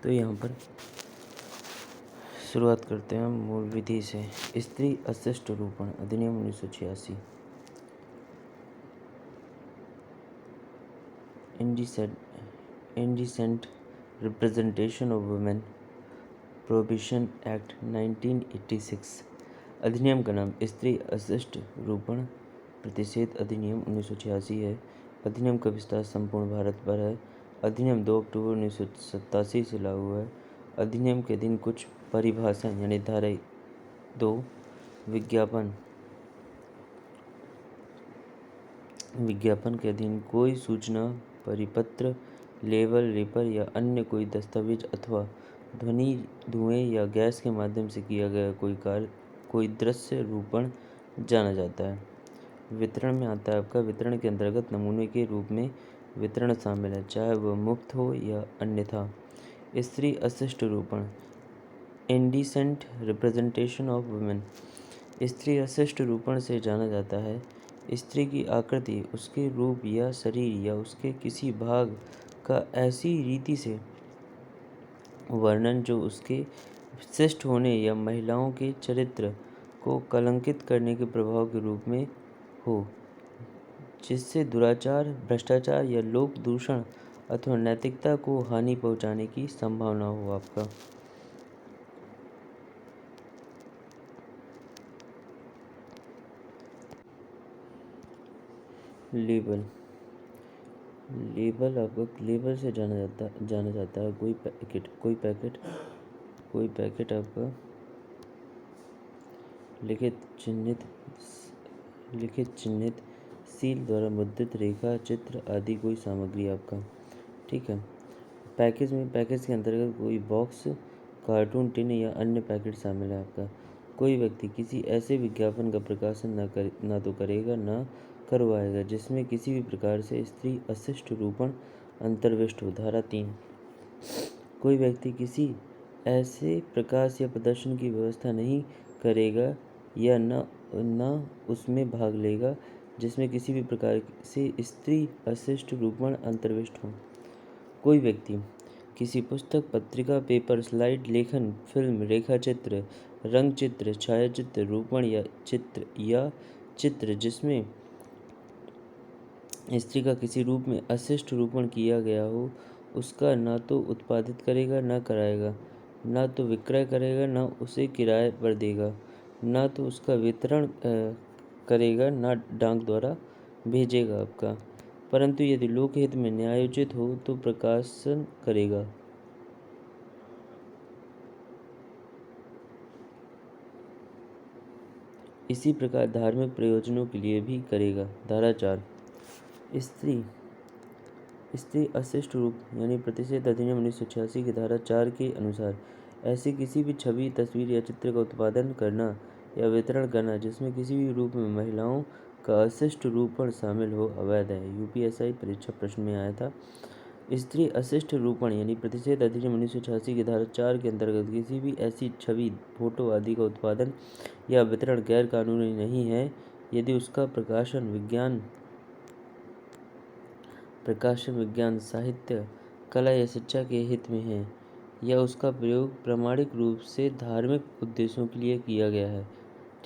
तो यहाँ पर शुरुआत करते हैं मूल विधि से। स्त्री अशिष्ट रूपण अधिनियम 1986। Indecent representation of women prohibition act 1986। अधिनियम का नाम स्त्री अशिष्ट रूपण प्रतिषेध अधिनियम 1986 है। अधिनियम का विस्तार संपूर्ण भारत पर है। अधिनियम 2 अक्टूबर 1987 से लागू है। अधिनियम के अधीन कुछ परिभाषाएं यानी धारा 2 विज्ञापन के अधीन कोई सूचना, परिपत्र, लेबल, रेपर या अन्य कोई दस्तावेज अथवा ध्वनि, धुएं या गैस के माध्यम से किया गया कोई कार्य, कोई दृश्य रूपण जाना जाता है। वितरण में आता है आपका। वितरण के अंतर्गत नमूने के रूप में वितरण शामिल है, चाहे वह मुफ्त हो या अन्यथा। स्त्री अशिष्ट रूपण इंडिसेंट रिप्रेजेंटेशन ऑफ वुमेन। स्त्री अशिष्ट रूपण से जाना जाता है स्त्री की आकृति, उसके रूप या शरीर या उसके किसी भाग का ऐसी रीति से वर्णन जो उसके शिष्ट होने या महिलाओं के चरित्र को कलंकित करने के प्रभाव के रूप में हो, जिससे दुराचार, भ्रष्टाचार या लोक दूषण अथवा नैतिकता को हानि पहुंचाने की संभावना हो आपका। लेबल आपका लेबल से जाना जाता है कोई पैकेट आपका लिखित चिन्हित सील द्वारा मुद्रित रेखा, चित्र आदि कोई सामग्री आपका। ठीक है। पैकेज के अंतर्गत कोई बॉक्स, कार्टून, टिन या अन्य पैकेट शामिल है आपका। कोई व्यक्ति किसी ऐसे विज्ञापन का प्रकाशन न तो करेगा न करवाएगा जिसमें किसी भी प्रकार से स्त्री अशिष्ट रूपण अंतर्विष्ट हो। धारा 3। कोई व्यक्ति किसी ऐसे प्रकाश या प्रदर्शन की व्यवस्था नहीं करेगा या न उसमें भाग लेगा जिसमें किसी भी प्रकार से स्त्री अशिष्ट रूपण अंतर्विष्ट हो। कोई व्यक्ति किसी पुस्तक, पत्रिका, पेपर, स्लाइड, लेखन, फिल्म, रेखाचित्र, रंगचित्र, छायाचित्र, रूपण या चित्र जिसमें स्त्री का किसी रूप में अशिष्ट रूपण किया गया हो, उसका न तो उत्पादित करेगा न कराएगा, न तो विक्रय करेगा न उसे किराए पर देगा, न तो उसका वितरण करेगा न डाक द्वारा भेजेगा आपका, परंतु यदि लोकहित में न्यायोचित हो तो प्रकाशन करेगा। इसी प्रकार धार्मिक प्रयोजनों के लिए भी करेगा। धारा 4। स्त्री अशिष्ट रूप यानी प्रतिषेध अधिनियम 1986 की धारा 4 के अनुसार ऐसी किसी भी छवि, तस्वीर या चित्र का उत्पादन करना या वितरण करना जिसमें किसी भी रूप में महिलाओं का अशिष्ट रूपण शामिल हो अवैध है। यूपीएससी परीक्षा प्रश्न में आया था। स्त्री अशिष्ट रूपण यानी प्रतिषेध अधिनियम 1986 की धारा 4 के अंतर्गत किसी भी ऐसी छवि, फोटो आदि का उत्पादन या वितरण गैर कानूनी नहीं है यदि उसका प्रकाशन विज्ञान, साहित्य, कला या शिक्षा के हित में है या उसका प्रयोग प्रामाणिक रूप से धार्मिक उद्देश्यों के लिए किया गया है।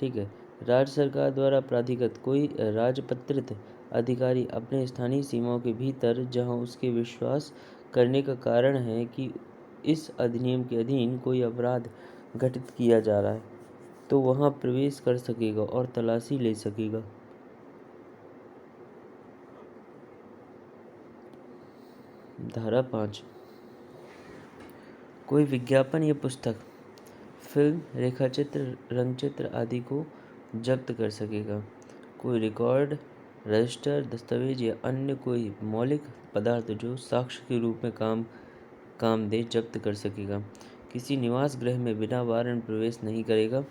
ठीक है। राज्य सरकार द्वारा प्राधिकृत कोई राजपत्रित अधिकारी अपने स्थानीय सीमाओं के भीतर जहां उसके विश्वास करने का कारण है कि इस अधिनियम के अधीन कोई अपराध घटित किया जा रहा है तो वहां प्रवेश कर सकेगा और तलाशी ले सकेगा। धारा 5। कोई विज्ञापन या पुस्तक, फिल्म, रेखाचित्र, रंगचित्र आदि को जब्त कर सकेगा। कोई रिकॉर्ड, रजिस्टर, दस्तावेज या अन्य कोई मौलिक पदार्थ जो साक्ष्य के रूप में काम दे जब्त कर सकेगा। किसी निवास गृह में बिना वारंट प्रवेश नहीं करेगा।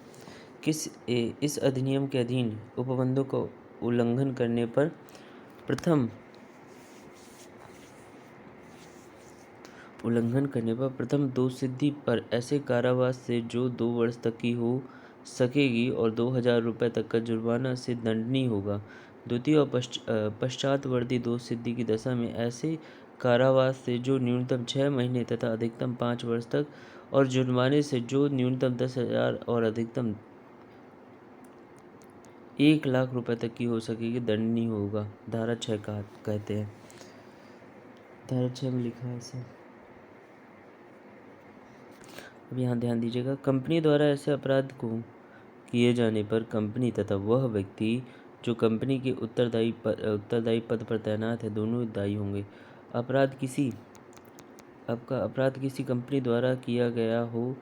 इस अधिनियम के अधीन उपबंधों का उल्लंघन करने पर प्रथम दोषसिद्धि पर ऐसे कारावास से जो 2 वर्ष तक की हो सकेगी और 2000 रुपये तक का जुर्माना से दंडनीय होगा। द्वितीय और पश्चातवर्ती दोष सिद्धि की दशा में ऐसे कारावास से जो न्यूनतम 6 महीने तथा अधिकतम 5 वर्ष तक, और जुर्माने से जो न्यूनतम 10,000 और अधिकतम 1,00,000 रुपए तक की हो सकेगी, दंडनीय होगा। धारा 6 कहते हैं। धारा 6 में लिखा है ऐसे। अब यहाँ ध्यान दीजिएगा, कंपनी द्वारा ऐसे अपराध को किए जाने पर कंपनी तथा वह व्यक्ति जो कंपनी के उत्तरदायी पद पर तैनात है, दोनों दायी होंगे। अपराध किसी कंपनी द्वारा किया गया हो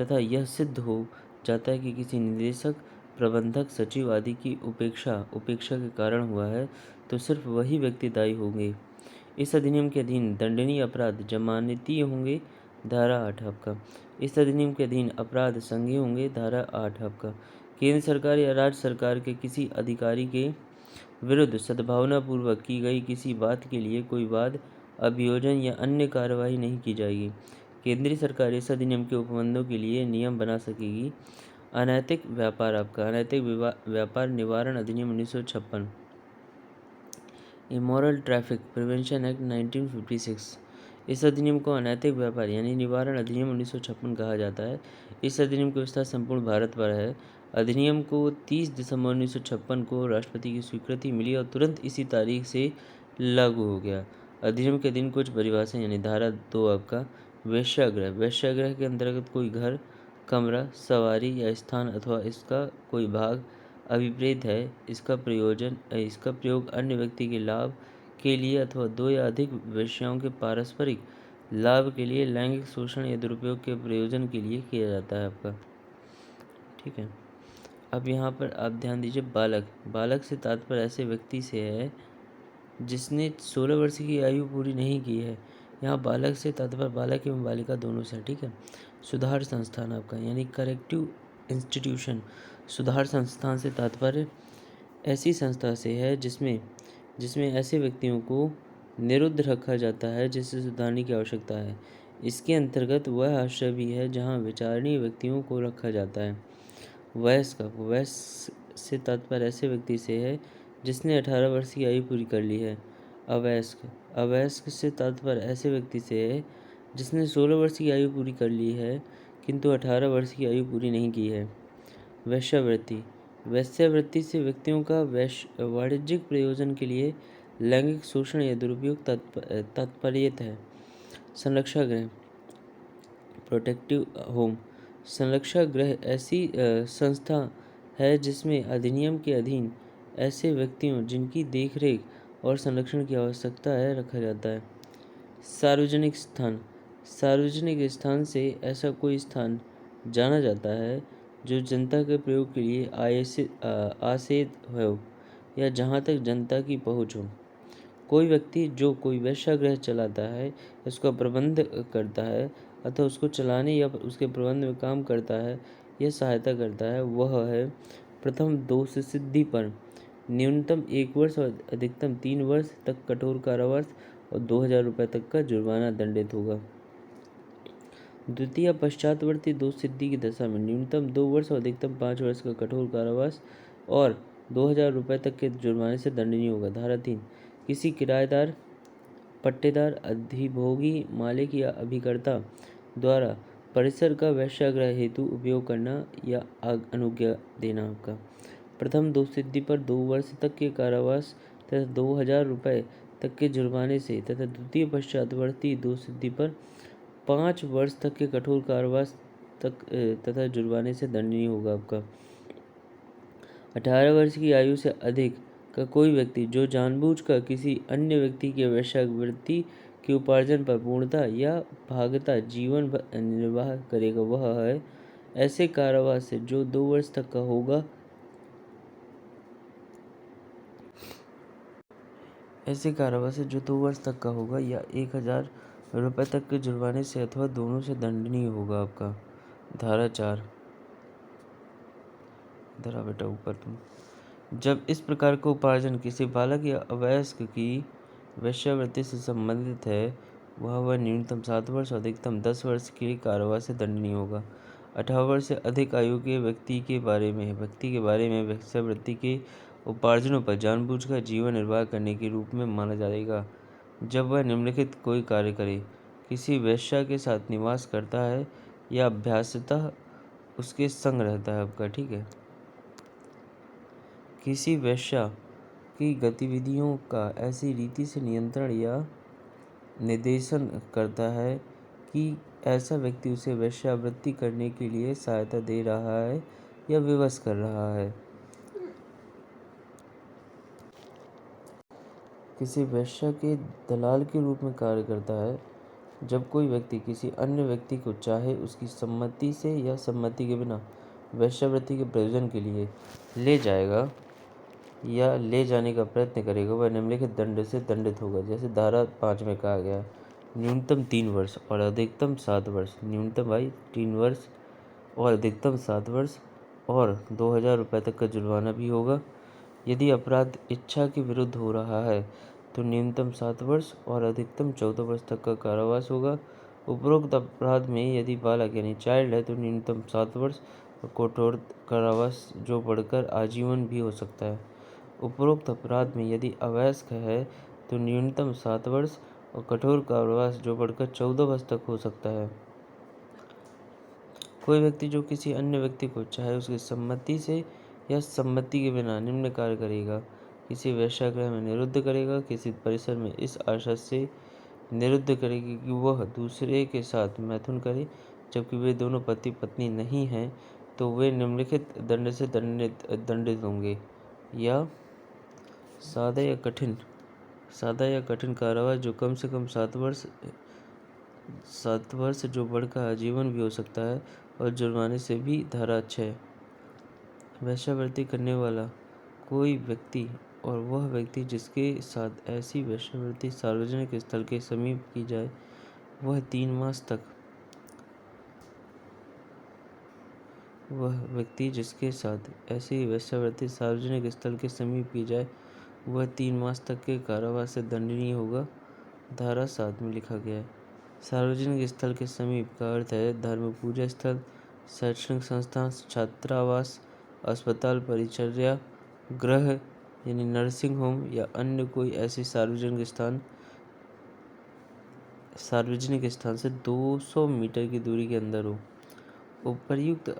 तथा यह सिद्ध हो जाता है कि किसी निदेशक, प्रबंधक, सचिव आदि की उपेक्षा के कारण हुआ है, तो सिर्फ वही व्यक्ति दायी होंगे। इस अधिनियम के अधीन दंडनीय अपराध जमानती होंगे। धारा 8 आपका। इस अधिनियम के अधीन अपराध संज्ञेय होंगे। धारा 8 आपका। केंद्र सरकार या राज्य सरकार के किसी अधिकारी के विरुद्ध सद्भावनापूर्वक की गई किसी बात के लिए कोई वाद, अभियोजन या अन्य कार्यवाही नहीं की जाएगी। केंद्रीय सरकार इस अधिनियम के उपबंधों के लिए नियम बना सकेगी। अनैतिक व्यापार आपका। अनैतिक व्यापार निवारण अधिनियम 1956। Immoral traffic prevention act 1956। इस अधिनियम को अनैतिक व्यापार यानी निवारण अधिनियम 1956 कहा जाता है। इस अधिनियम की विस्तार संपूर्ण भारत पर है। अधिनियम को 30 दिसंबर 1956 को राष्ट्रपति की स्वीकृति मिली और तुरंत इसी तारीख से लागू हो गया। अधिनियम के अधीन कुछ परिभाषाएं यानी धारा 2 आपका। वेश्यागृह। वेश्यागृह के अंतर्गत कोई घर, कमरा, सवारी या स्थान अथवा इसका कोई भाग अभिप्रेत है। इसका प्रयोग अन्य व्यक्ति के लाभ के लिए अथवा दो या अधिक वेश्याओं के पारस्परिक लाभ के लिए, लैंगिक शोषण या दुरुपयोग के प्रयोजन के लिए किया जाता है आपका। ठीक है। अब यहाँ पर आप ध्यान दीजिए, बालक से तात्पर्य ऐसे व्यक्ति से है जिसने 16 वर्ष की आयु पूरी नहीं की है। यहाँ बालक से तात्पर्य बालक एवं बालिका दोनों से। ठीक है। सुधार संस्थान आपका यानी करेक्टिव इंस्टीट्यूशन। सुधार संस्थान से तात्पर्य ऐसी संस्था से है जिसमें ऐसे व्यक्तियों को निरुद्ध रखा जाता है जिसे सुधारने की आवश्यकता है। इसके अंतर्गत वह आश्रय भी है जहाँ विचारणीय व्यक्तियों को रखा जाता है। वयस्क से तात्पर्य ऐसे व्यक्ति से है जिसने 18 वर्ष की आयु पूरी कर ली है। अवयस्क से तात्पर्य ऐसे व्यक्ति से है जिसने 16 वर्ष की आयु पूरी कर ली है किंतु 18 वर्ष की आयु पूरी नहीं की है। वेश्यावृत्ति से व्यक्तियों का वाणिज्यिक प्रयोजन के लिए लैंगिक शोषण या दुरुपयोग तात्पर्यत है। संरक्षा गृह प्रोटेक्टिव होम। संरक्षा गृह ऐसी संस्था है जिसमें अधिनियम के अधीन ऐसे व्यक्तियों जिनकी देखरेख और संरक्षण की आवश्यकता है रखा जाता है। सार्वजनिक स्थान। सार्वजनिक स्थान से ऐसा कोई स्थान जाना जाता है जो जनता के प्रयोग के लिए आसेत हो या जहाँ तक जनता की पहुँच हो। कोई व्यक्ति जो कोई वेश्यागृह चलाता है, उसका प्रबंध करता है अथवा उसको चलाने या उसके प्रबंध में काम करता है या सहायता करता है, वह है प्रथम दोष सिद्धि पर न्यूनतम 1 वर्ष और अधिकतम 3 वर्ष तक कठोर कारावास और 2,000 रुपये तक का जुर्माना दंडित होगा। द्वितीय पश्चातवर्ती दोष सिद्धि की दशा में न्यूनतम 2 वर्ष और अधिकतम 5 वर्ष का कठोर कारावास और 2,000 रुपये तक के जुर्माने से दंडनीय होगा। धारा 3 किसी किराएदार, पट्टेदार, अधिभोगी, मालिक या अभिकर्ता द्वारा परिसर का वेश्यागृह हेतु उपयोग करना या अनुज्ञा देना आपका। प्रथम दोष सिद्धि पर 2 वर्ष तक के कारावास तथा 2,000 रुपये तक के जुर्माने से तथा द्वितीय पश्चातवर्ती दोष सिद्धि पर 5 वर्ष तक के कठोर कारावास तथा जुर्माने से दंडनीय होगा आपका। 18 वर्ष की आयु से अधिक का कोई व्यक्ति जो जानबूझकर किसी अन्य व्यक्ति के वेश्यावृत्ति के उपार्जन पर पूर्णतः या भागतः जीवन निर्वाह करेगा, वह है ऐसे कारावास से जो 2 वर्ष तक का होगा या 1,000 रुपये तक के जुर्माने से अथवा दोनों से दंडनीय होगा आपका। धारा 4 धरा बेटा ऊपर तुम। जब इस प्रकार का उपार्जन किसी बालक या अवयस्क की वेश्यावृत्ति से संबंधित है, वह न्यूनतम 7 वर्ष और अधिकतम 10 वर्ष के कारावास से दंडनीय होगा। 18 वर्ष से अधिक आयु के व्यक्ति के बारे में वेश्यावृत्ति के उपार्जनों पर जानबूझकर जीवन निर्वाह करने के रूप में माना जाएगा। जब वह निम्नलिखित कोई कार्य करे, किसी वेश्या के साथ निवास करता है या अभ्यासतः उसके संग रहता है आपका, ठीक है। किसी वेश्या की गतिविधियों का ऐसी रीति से नियंत्रण या निर्देशन करता है कि ऐसा व्यक्ति उसे वेश्यावृत्ति करने के लिए सहायता दे रहा है या विवश कर रहा है। किसी वेश्या के दलाल के रूप में कार्य करता है जब कोई व्यक्ति किसी अन्य व्यक्ति को चाहे उसकी सम्मति से या सम्मति के बिना वेश्यावृत्ति के प्रयोजन के लिए ले जाएगा या ले जाने का प्रयत्न करेगा, वह निम्नलिखित दंड से दंडित होगा। जैसे धारा 5 में कहा गया, न्यूनतम 3 वर्ष और अधिकतम 7 वर्ष, न्यूनतम भाई 3 वर्ष और अधिकतम 7 वर्ष और 2000 रुपये तक का जुर्माना भी होगा। यदि अपराध इच्छा के विरुद्ध हो रहा है तो न्यूनतम 7 वर्ष और अधिकतम 14 वर्ष तक का कारावास होगा। उपरोक्त अपराध में यदि बालक यानी चाइल्ड है तो न्यूनतम 7 वर्ष और कठोर कारावास जो बढ़कर आजीवन भी हो सकता है। उपरोक्त अपराध में यदि अवयस्क है तो न्यूनतम 7 वर्ष और कठोर कारावास जो बढ़कर 14 वर्ष तक हो सकता है। कोई व्यक्ति जो किसी अन्य व्यक्ति को चाहे उसकी सम्मति से या सम्मति के बिना निम्न कार्य करेगा, किसी वेश्यागृह में निरुद्ध करेगा, किसी परिसर में इस आशा से निरुद्ध करेगी कि वह दूसरे के साथ मैथुन करे जबकि वे दोनों पति पत्नी नहीं हैं, तो वे निम्नलिखित दंड से दंडित होंगे। या सादा या कठिन कारावास जो कम से कम 7 वर्ष जो बढ़कर आजीवन भी हो सकता है और जुर्माने से भी। धारा 6, वेश्यावृत्ति करने वाला कोई व्यक्ति और वह व्यक्ति जिसके साथ ऐसी वेश्यावृत्ति सार्वजनिक स्थल के समीप की जाए, वह 3 मास तक के कारावास से दंडनीय होगा। धारा 7 में लिखा गया है। सार्वजनिक स्थल के समीप का अर्थ है धार्मिक पूजा स्थल, शैक्षणिक संस्थान, छात्रावास, अस्पताल, परिचर्या गृह यानी नर्सिंग होम या अन्य कोई ऐसी सार्वजनिक स्थान से 200 मीटर की दूरी के अंदर हो। उपर्युक्त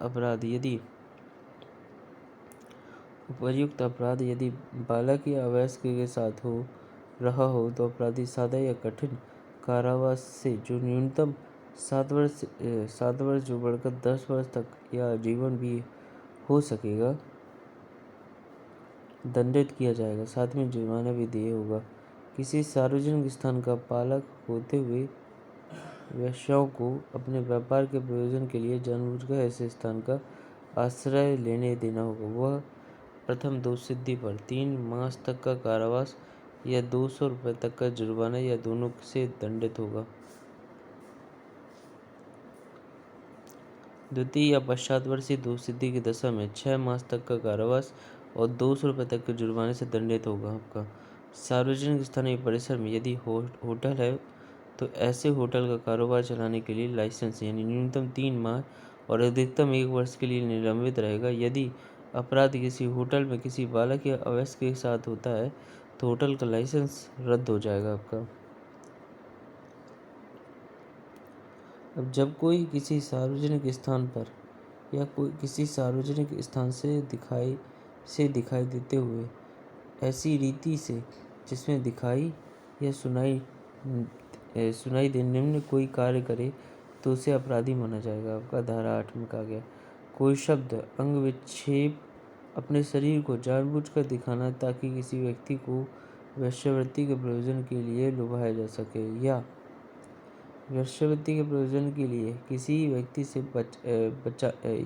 अपराध यदि बालक या अवयस्क के साथ हो रहा हो तो अपराधी सादा या कठिन कारावास से जो न्यूनतम 7 वर्ष जो बढ़कर 10 वर्ष तक या आजीवन भी हो सकेगा दंडित किया जाएगा। साथ में जुर्माना भी देय होगा। किसी सार्वजनिक स्थान का पालक होते हुए वेश्याओं को अपने व्यापार के प्रयोजन के लिए जानबूझकर ऐसे स्थान का आश्रय लेने देना होगा। वह प्रथम दोषसिद्धि पर 3 मास तक का कारावास या 200 रुपये तक का जुर्माना या दोनों से दंडित होगा। द्वितीय या पश्चातवर्षीय दोषसिद्धि की दशा में 6 मास तक का कारावास और 200 रुपये तक के जुर्माने से दंडित होगा आपका। सार्वजनिक स्थान या परिसर में यदि होटल है तो ऐसे होटल का कारोबार चलाने के लिए लाइसेंस यानी न्यूनतम 3 माह और अधिकतम 1 वर्ष के लिए निलंबित रहेगा। यदि अपराध किसी होटल में किसी बालक या अवयस्क के साथ होता है तो होटल का लाइसेंस रद्द हो जाएगा आपका। अब जब कोई किसी सार्वजनिक स्थान पर या कोई किसी सार्वजनिक स्थान से दिखाई देते हुए ऐसी रीति से जिसमें दिखाई या सुनाई दे निम्न कोई कार्य करे तो उसे अपराधी माना जाएगा आपका। धारा 8 में कहा गया, कोई शब्द अंग विक्षेप अपने शरीर को जानबूझकर दिखाना ताकि किसी व्यक्ति को वेश्यावृत्ति के प्रयोजन के लिए लुभाया जा सके या वेश्यावृत्ति के प्रयोजन के लिए किसी व्यक्ति से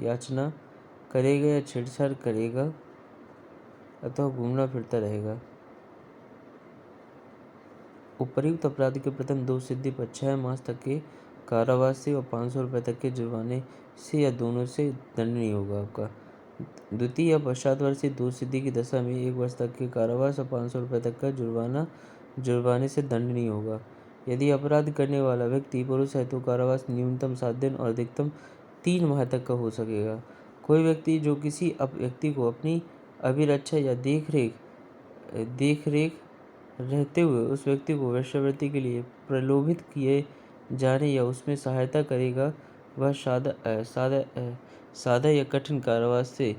याचना करेगा या छेड़छाड़ करेगा अथवा घूमना फिरता रहेगा। उपर्युक्त अपराध के प्रथम दोषसिद्धि पर 6 मास तक के कारावास से और 500 रुपये तक के जुर्माने से या दोनों से दंडनीय होगा आपका। द्वितीय या पश्चातवर्षीय दोषसिद्धि की दशा में 1 वर्ष तक के कारावास और 500 रुपये तक का जुर्माने से दंडनीय होगा। यदि अपराध करने वाला व्यक्ति पुरुष है तो कारावास न्यूनतम 7 दिन और अधिकतम 3 माह तक का हो सकेगा। कोई व्यक्ति जो किसी व्यक्ति को अपनी अभिरक्षा या देख रेख रहते हुए उस व्यक्ति को वेश्यावृत्ति के लिए प्रलोभित किए जाने या उसमें सहायता करेगा, वह सादा या कठिन कारावास से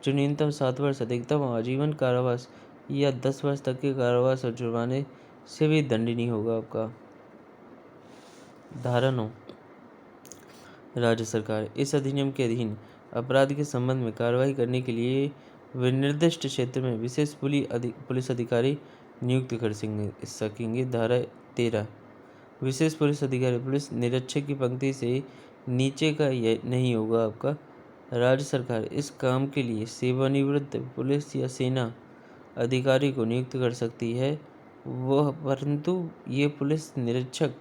जो न्यूनतम 7 वर्ष, अधिकतम आजीवन कारावास या 10 वर्ष तक के कारावास और जुर्माने से भी दंडनीय होगा आपका। धारा 9, राज्य सरकार इस अधिनियम के अधीन अपराध के संबंध में कार्रवाई करने के लिए विनिर्दिष्ट क्षेत्र में विशेष पुलिस अधिकारी नियुक्त कर सकेंगे। धारा 13, विशेष पुलिस अधिकारी पुलिस निरीक्षक की पंक्ति से नीचे का नहीं होगा आपका। राज्य सरकार इस काम के लिए सेवानिवृत्त पुलिस या सेना अधिकारी को नियुक्त कर सकती है, वह परंतु ये पुलिस निरीक्षक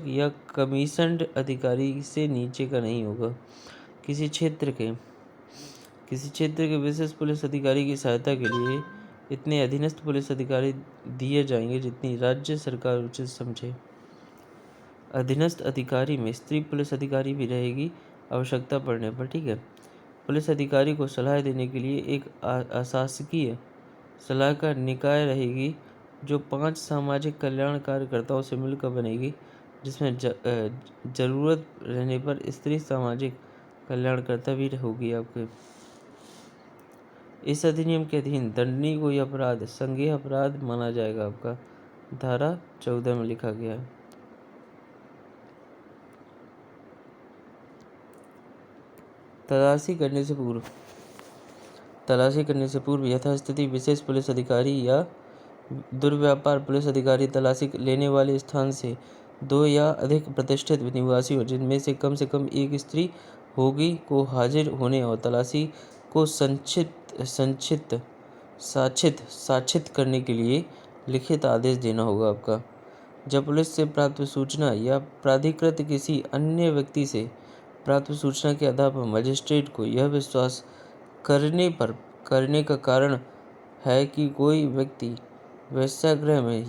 या कमीशन्ड अधिकारी से नीचे का नहीं होगा। किसी क्षेत्र के विशेष पुलिस अधिकारी की सहायता के लिए इतने अधीनस्थ पुलिस अधिकारी दिए जाएंगे जितनी राज्य सरकार उचित समझे। अधीनस्थ अधिकारी में स्त्री पुलिस अधिकारी भी रहेगी आवश्यकता पड़ने पर, ठीक है। पुलिस अधिकारी को सलाह देने के लिए एक अशासकीय सलाहकार निकाय रहेगी जो 5 सामाजिक कल्याण कार्यकर्ताओं से मिलकर बनेगी, जिसमें जरूरत रहने पर स्त्री सामाजिक कल्याणकर्ता भी होगी आपके। इस अधिनियम के अधीन दंडनीय कोई अपराध संज्ञेय अपराध माना जाएगा आपका। धारा 14 में लिखा गया है। तलाशी करने से पूर्व यथास्थिति विशेष पुलिस अधिकारी या दुर्व्यापार पुलिस अधिकारी तलाशी लेने वाले स्थान से 2 या अधिक प्रतिष्ठित निवासियों, जिनमें से कम एक स्त्री होगी, को हाजिर होने और तलाशी को साक्षित करने के लिए लिखित आदेश देना होगा आपका। जब पुलिस से प्राप्त सूचना या प्राधिकृत किसी अन्य व्यक्ति से प्राप्त सूचना के आधार पर मजिस्ट्रेट को यह विश्वास करने का कारण है कि कोई व्यक्ति वेश्यागृह में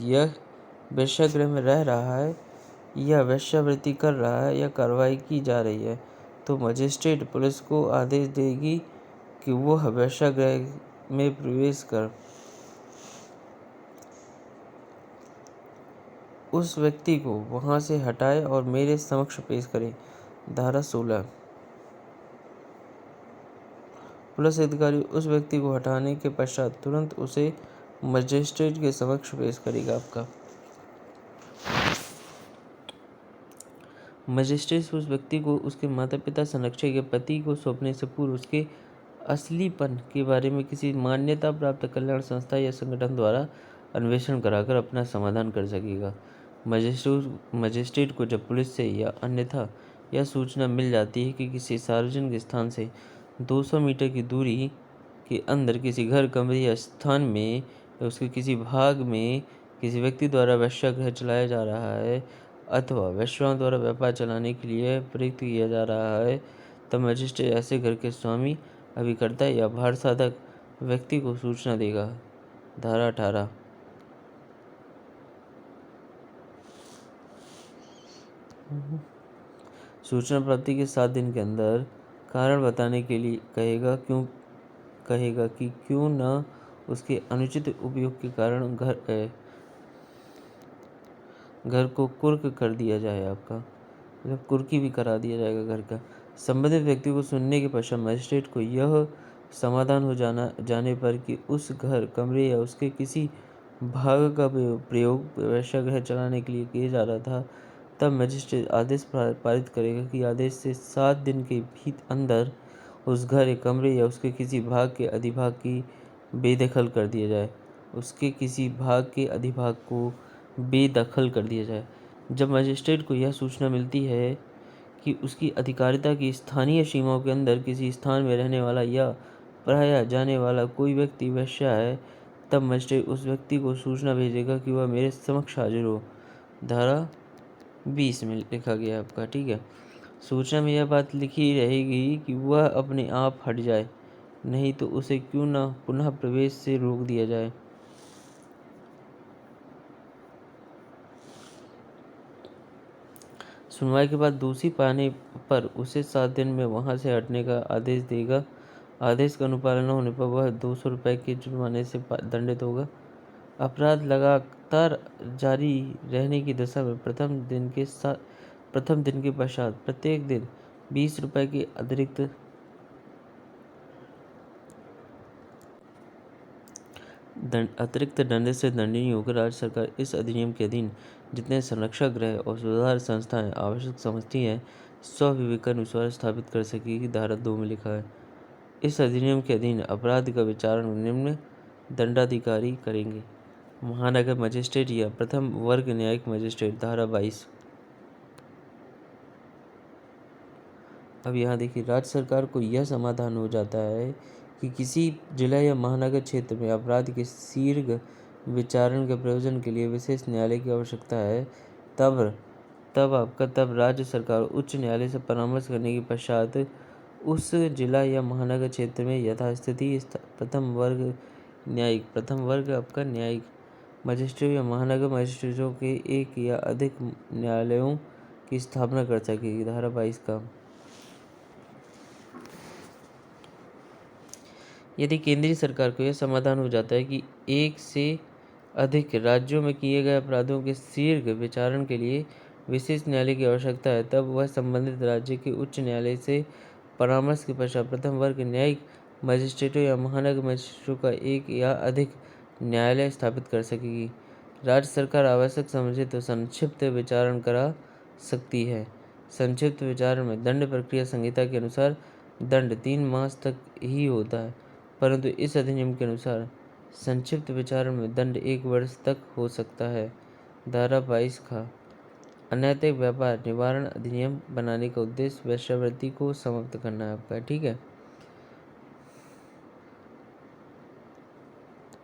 रह रहा है या वेश्यावृत्ति कर रहा है या कार्रवाई की जा रही है, तो मजिस्ट्रेट पुलिस को आदेश देगी कि वह वेश्यागृह में प्रवेश कर उस व्यक्ति को वहां से हटाए और मेरे समक्ष पेश करे। धारा 16, पुलिस अधिकारी उस व्यक्ति को हटाने के पश्चात तुरंत उसे मजिस्ट्रेट के समक्ष पेश करेगा आपका। मजिस्ट्रेट उस व्यक्ति को उसके माता पिता, संरक्षक या पति को सौंपने से पूर्व उसके असलीपन के बारे में किसी मान्यता प्राप्त कल्याण संस्था या संगठन द्वारा अन्वेषण कराकर अपना समाधान कर सकेगा। मजिस्ट्रेट को जब पुलिस से या अन्यथा यह सूचना मिल जाती है कि किसी सार्वजनिक स्थान से 200 मीटर की दूरी के अंदर किसी घर, कमरे या स्थान में या उसके किसी भाग में किसी व्यक्ति द्वारा वेश्यागृह चलाया जा रहा है अथवा वेश्याओं द्वारा व्यापार चलाने के लिए प्रयुक्त किया जा रहा है, तब मजिस्ट्रेट ऐसे घर के स्वामी, अभिकर्ता या भार साधक व्यक्ति को सूचना देगा। धारा 18, सूचना प्राप्ति के 7 दिन के अंदर कारण बताने के लिए कहेगा कि क्यों न उसके अनुचित उपयोग के कारण घर को कुर्क कर दिया जाए आपका, मतलब कुर्की भी करा दिया जाएगा घर का। संबंधित व्यक्ति को सुनने के पश्चात मजिस्ट्रेट को यह समाधान हो जाने पर कि उस घर, कमरे या उसके किसी भाग का प्रयोग वेश्यागृह चलाने के लिए किया जा रहा था, तब मजिस्ट्रेट आदेश पारित करेगा कि आदेश से 7 दिन के अंदर उस घर, कमरे या उसके किसी भाग के अधिभाग की बेदखल कर दिया जाए। जब मजिस्ट्रेट को यह सूचना मिलती है कि उसकी अधिकारिता की स्थानीय सीमाओं के अंदर किसी स्थान में रहने वाला या पढ़ाया जाने वाला कोई व्यक्ति वेश्या है, तब मजिस्ट्रेट उस व्यक्ति को सूचना भेजेगा कि वह मेरे समक्ष हाजिर हो। धारा 20 में लिखा गया आपका, ठीक है। सूचना में यह बात लिखी रहेगी कि वह अपने आप हट जाए, नहीं तो उसे क्यों न पुनः प्रवेश से रोक दिया जाए। सुनवाई के बाद दोषी पाने पर उसे 7 दिन में वहां से हटने का आदेश देगा। आदेश का अनुपालन न होने पर वह 200 रुपये के जुर्माने से दंडित होगा। अपराध लगातार जारी रहने की दशा में प्रथम दिन के पश्चात प्रत्येक दिन 20 रुपये के अतिरिक्त दंड से दंडनीय होकर राज्य सरकार इस अधिनियम के अधीन जितने संरक्षक गृह और सुधार संस्थाएं आवश्यक समझती हैं, स्वविवेकानुसार स्थापित कर सकेगी। धारा 2 में लिखा है, इस अधिनियम के अधीन अपराध का विचारण निम्न दंडाधिकारी करेंगे: महानगर मजिस्ट्रेट या प्रथम वर्ग न्यायिक मजिस्ट्रेट। धारा 22। अब यहाँ देखिए, राज्य सरकार को यह समाधान हो जाता है कि किसी जिला या महानगर क्षेत्र में अपराध के शीघ्र विचारण के प्रयोजन के लिए विशेष न्यायालय की आवश्यकता है, तब राज्य सरकार उच्च न्यायालय से परामर्श करने के पश्चात उस जिला या महानगर क्षेत्र में यथास्थिति प्रथम वर्ग आपका न्यायिक मजिस्ट्रेट या महानगर मजिस्ट्रेटों के एक या अधिक न्यायालयों की स्थापना कर सकेगी। धारा 22 का, यदि केंद्रीय सरकार को यह समाधान हो जाता है कि एक से अधिक राज्यों में किए गए अपराधों के शीघ्र विचारण के लिए विशेष न्यायालय की आवश्यकता है, तब वह संबंधित राज्य के उच्च न्यायालय से परामर्श के पश्चात प्रथम वर्ग न्यायिक मजिस्ट्रेटों या महानगर मजिस्ट्रेटों का एक या अधिक न्यायालय स्थापित कर सकेगी। राज्य सरकार आवश्यक समझे तो संक्षिप्त विचारण करा सकती है। संक्षिप्त विचारण में दंड प्रक्रिया संहिता के अनुसार दंड 3 मास तक ही होता है, परंतु इस अधिनियम के अनुसार संक्षिप्त विचारण में दंड 1 वर्ष तक हो सकता है। धारा 22 का, अनैतिक व्यापार निवारण अधिनियम बनाने का उद्देश्य वेश्यावृत्ति को समाप्त करना है आपका, ठीक है।